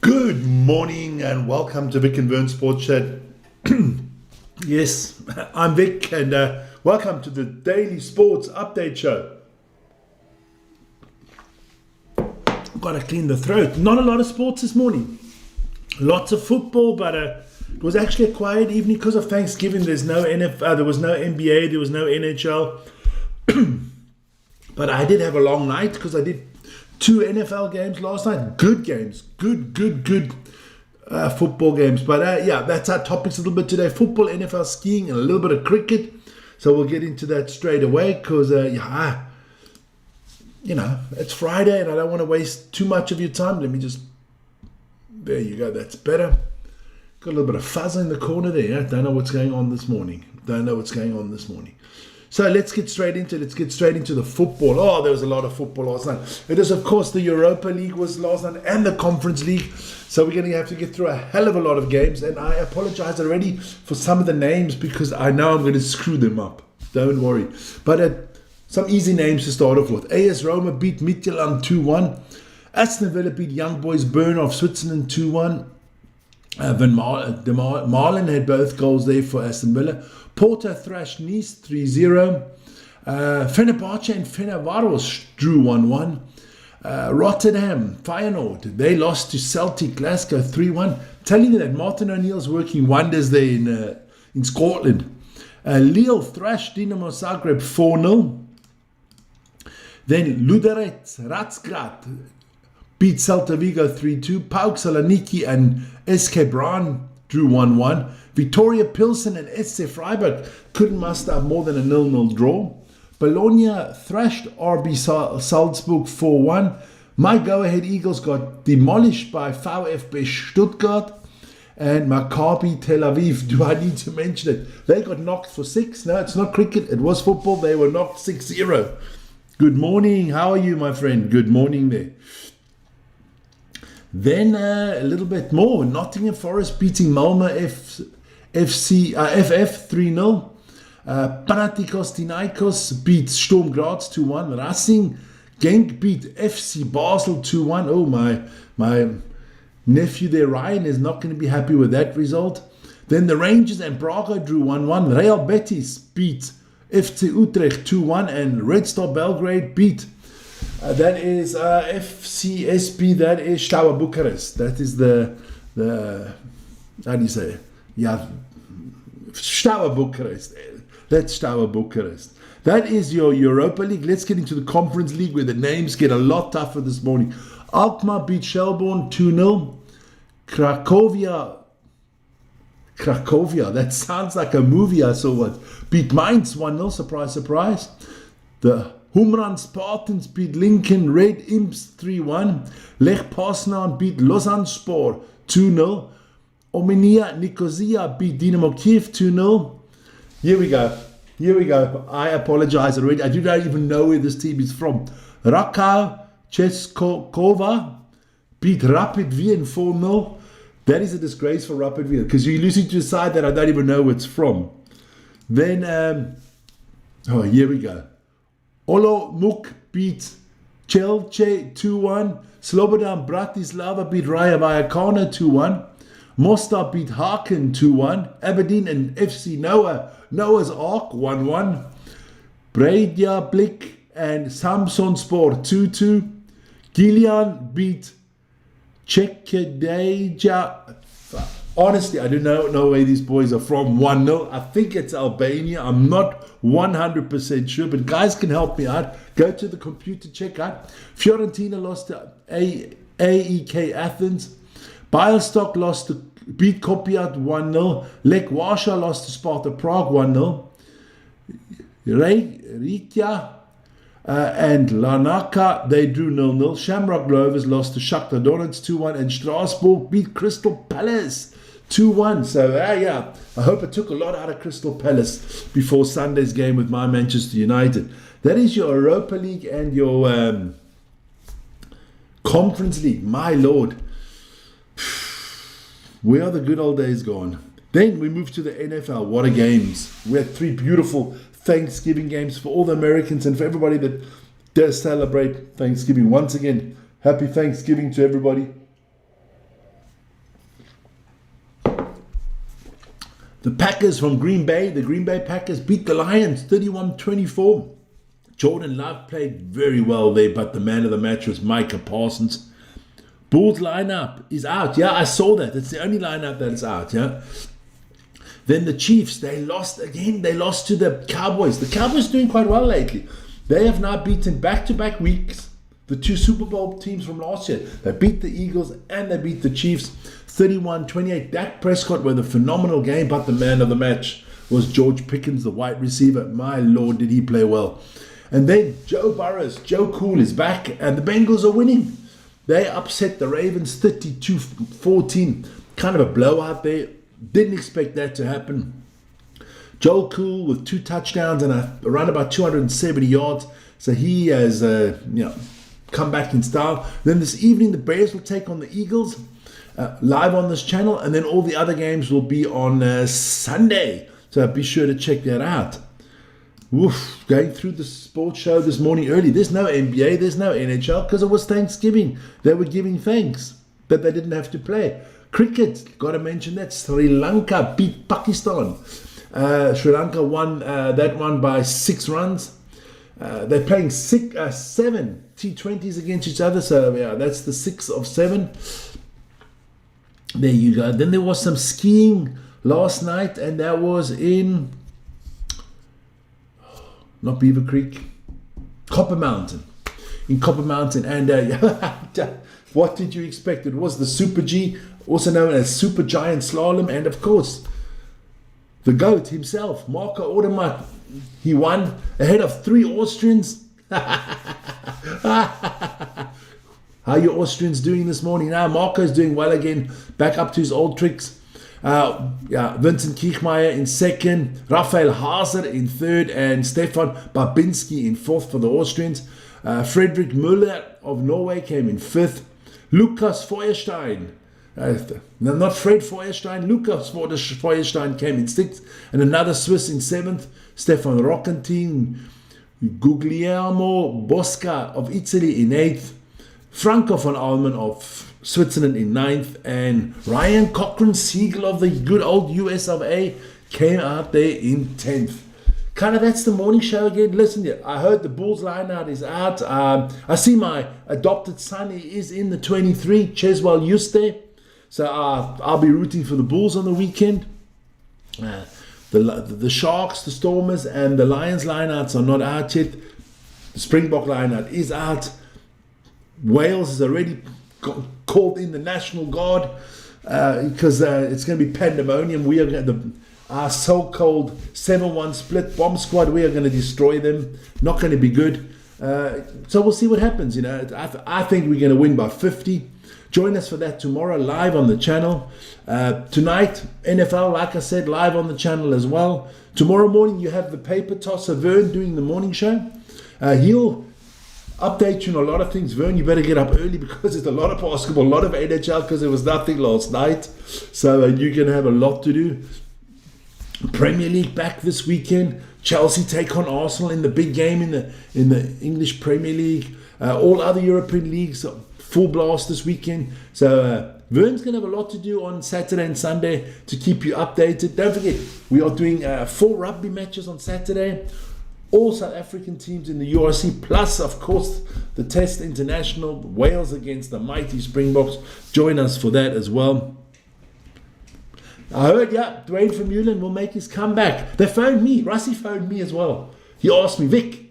Good morning and welcome to Vic and Vern Sports Chat. Yes, I'm Vic and welcome to the Daily Sports Update Show. Got to clean the throat. Not a lot of sports this morning. Lots of football, but it was actually a quiet evening because of Thanksgiving. There's no NFL, there was no NBA, there was no NHL. But I did have a long night because I did 2 NFL games last night. Good games. Good football games. But yeah, that's our topics a little bit today. Football, NFL, skiing, and a little bit of cricket. So we'll get into that straight away because, it's Friday and I don't want to waste too much of your time. Let me just... There you go. That's better. Got a little bit of fuzz in the corner there. Yeah? Don't know what's going on this morning. So let's get straight into the football. Oh, there was a lot of football last night. It is, of course, the Europa League was last night and the Conference League. So we're going to have to get through a hell of a lot of games. And I apologize already for some of the names because I know I'm going to screw them up. Don't worry. But some easy names to start off with. AS Roma beat Midtjylland 2-1. Aston Villa beat Young Boys Bern of Switzerland 2-1. Marlon had both goals there for Aston Villa. Porto thrashed Nice 3-0. Fenerbahce and Ferencváros drew 1-1. Rotterdam, Feyenoord, they lost to Celtic Glasgow 3-1. Telling you that Martin O'Neill's working wonders there in Scotland. Lille thrashed Dinamo Zagreb 4-0. Then Ludogorets Razgrad beat Celta Vigo 3-2. PAOK Saloniki and SK Braun drew 1-1. Victoria Pilsen and SC Freiburg couldn't muster up more than a 0-0 draw. Bologna thrashed RB Salzburg 4-1. My go-ahead Eagles got demolished by VfB Stuttgart. And Maccabi Tel Aviv, do I need to mention it? They got knocked for 6. No, it's not cricket, it was football. They were knocked 6-0. Good morning, how are you, my friend? Good morning there. Then a little bit more. Nottingham Forest beating Malmö FF 3-0. Panathinaikos beat Sturm Graz 2-1. Racing Genk beat FC Basel 2-1. Oh, my nephew there, Ryan, is not going to be happy with that result. Then the Rangers and Braga drew 1-1. Real Betis beat FC Utrecht 2-1. And Red Star Belgrade beat... that is FCSB, that is Steaua Bucharest. That is the how do you say? Yeah, Steaua Bucharest. That's Steaua Bucharest. That is your Europa League. Let's get into the Conference League where the names get a lot tougher this morning. Alkmaar beat Shelbourne 2-0. Cracovia, that sounds like a movie I saw once. Beat Mainz 1-0, surprise. The Humran Spartans beat Lincoln Red Imps 3-1. Lech Poznan beat Lausanne-Spor 2-0. Omonia Nicosia beat Dynamo Kiev 2-0. Here we go. I apologize already. I do not even know where this team is from. Rakow Českokova beat Rapid Wien 4-0. That is a disgrace for Rapid Wien because you're losing to a side that I don't even know where it's from. Then, here we go. Olomouc beat Chelche 2-1. Slobodan Bratislava beat Raja Vallecano 2-1. Mostar beat Haken 2-1. Aberdeen and FC Noah's Ark 1-1. Breidablik and Samsunspor 2-2. Gillian beat Čekedeja. Honestly, I do not know where these boys are from. 1-0. I think it's Albania. I'm not 100% sure, but guys can help me out. Go to the computer, check out. Fiorentina lost to AEK Athens. Bialystok beat Kopiat 1-0. Lech Warsaw lost to Sparta Prague 1-0. Rijeka and Larnaca, they drew 0-0. Shamrock Rovers lost to Shakhtar Donetsk 2-1. And Strasbourg beat Crystal Palace 2-1. So, yeah, I hope I took a lot out of Crystal Palace before Sunday's game with my Manchester United. That is your Europa League and your Conference League. My Lord. Where are the good old days gone? Then we move to the NFL. What a games. We had 3 beautiful Thanksgiving games for all the Americans and for everybody that does celebrate Thanksgiving. Once again, happy Thanksgiving to everybody. The Packers from Green Bay, the Green Bay Packers beat the Lions 31-24. Jordan Love played very well there, but the man of the match was Micah Parsons. Bulls lineup is out. Yeah, I saw that. It's the only lineup that is out. Yeah. Then the Chiefs, they lost again. They lost to the Cowboys. The Cowboys doing quite well lately. They have now beaten back-to-back weeks the two Super Bowl teams from last year. They beat the Eagles and they beat the Chiefs 31-28. Dak Prescott with a phenomenal game, but the man of the match was George Pickens, the wide receiver. My Lord, did he play well. And then Joe Burrows, Joe Cool is back, and the Bengals are winning. They upset the Ravens 32-14. Kind of a blowout there. Didn't expect that to happen. Joe Cool with 2 touchdowns and around about 270 yards. So he has come back in style. Then this evening, the Bears will take on the Eagles live on this channel. And then all the other games will be on Sunday. So be sure to check that out. Woof, going through the sports show this morning early. There's no NBA, there's no NHL because it was Thanksgiving. They were giving thanks that they didn't have to play. Cricket, got to mention that. Sri Lanka beat Pakistan. Sri Lanka won that one by 6 runs. They're playing 7 T20s against each other. So yeah, that's the 6 of 7. There you go. Then there was some skiing last night, and that was in... not Beaver Creek, Copper Mountain. In Copper Mountain. And what did you expect? It was the Super G, also known as Super Giant Slalom. And of course, the GOAT himself, Marco Odermatt. He won ahead of 3 Austrians. How are you Austrians doing this morning? Now, Marco's doing well again, back up to his old tricks. Vincent Kiechmeier in 2nd, Raphael Haser in 3rd, and Stefan Babinski in 4th for the Austrians. Fredrik Müller of Norway came in 5th. Lukas Feuerstein, not Fred Feuerstein, Lukas Feuerstein came in 6th, and another Swiss in 7th. Stefan Rockentin, Guglielmo Bosca of Italy in 8th. Franco von Almen of Switzerland in 9th, and Ryan Cochran-Siegel of the good old US of A came out there in 10th. Kind of that's the morning show again. Listen, I heard the Bulls lineout is out. I see my adopted son is in the 23, Cheswell Yuste. So I'll be rooting for the Bulls on the weekend. The Sharks, the Stormers, and the Lions lineouts are not out yet. The Springbok lineout is out. Wales is already called in the National Guard because it's going to be pandemonium. We are our so-called 7-1 split bomb squad. We are going to destroy them. Not going to be good. So we'll see what happens. I think we're going to win by 50. Join us for that tomorrow live on the channel. Tonight, NFL, like I said, live on the channel as well. Tomorrow morning, you have the paper tosser Vern doing the morning show. He'll update you on a lot of things. Vern, you better get up early because there's a lot of basketball, a lot of NHL because there was nothing last night. So you're going to have a lot to do. Premier League back this weekend. Chelsea take on Arsenal in the big game in the English Premier League. All other European leagues full blast this weekend. So Vern's going to have a lot to do on Saturday and Sunday to keep you updated. Don't forget, we are doing 4 rugby matches on Saturday. All South African teams in the URC, plus, of course, the Test International, Wales against the mighty Springboks. Join us for that as well. I heard, Dwayne Vermeulen will make his comeback. They phoned me. Rassie phoned me as well. He asked me, Vic,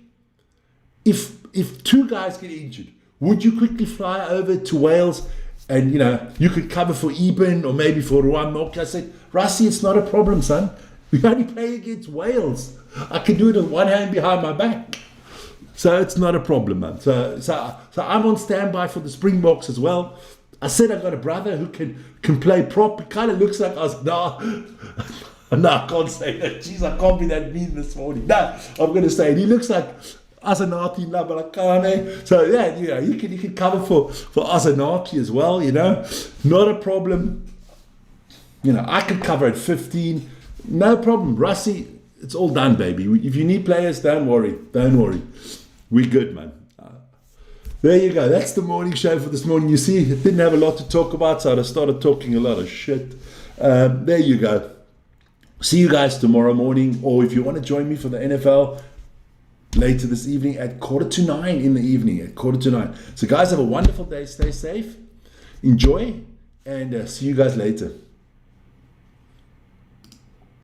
if 2 guys get injured, would you quickly fly over to Wales and, you could cover for Eben or maybe for Ruan Moki? I said, Rassie, it's not a problem, son. We only play against Wales. I can do it with one hand behind my back. So it's not a problem, man. So I'm on standby for the Springboks as well. I said I've got a brother who can play prop. It kind of looks like us. No, I can't say that. Jeez, I can't be that mean this morning. No, I'm going to say it. He looks like Asanati Labalakane. So yeah, you can cover for Asanati as well, Not a problem. I can cover at 15. No problem. Rassie, it's all done, baby. If you need players, don't worry. We're good, man. There you go. That's the morning show for this morning. You see, it didn't have a lot to talk about, so I started talking a lot of shit. There you go. See you guys tomorrow morning, or if you want to join me for the NFL later this evening at 8:45 in the evening, at 8:45. So guys, have a wonderful day. Stay safe. Enjoy. And see you guys later.